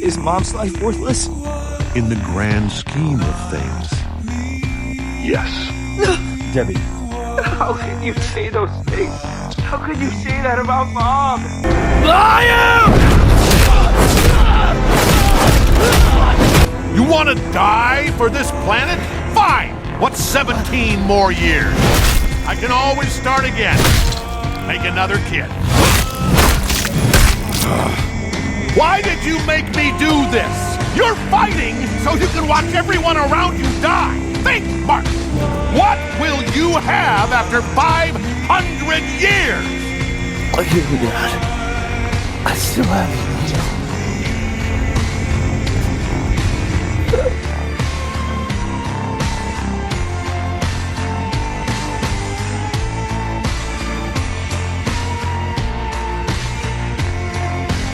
Is Mom's life worthless? In the grand scheme of things, yes. Debbie. How can you say those things? How could you say that about Mom? You want to die for this planet? Fine! What's 17 more years? I can always start again. Make another kid. Why did you make me do this? You're fighting so you can watch everyone around you die. Think, Mark. What will you have after 500 years? I hear you, Dad. I still have you.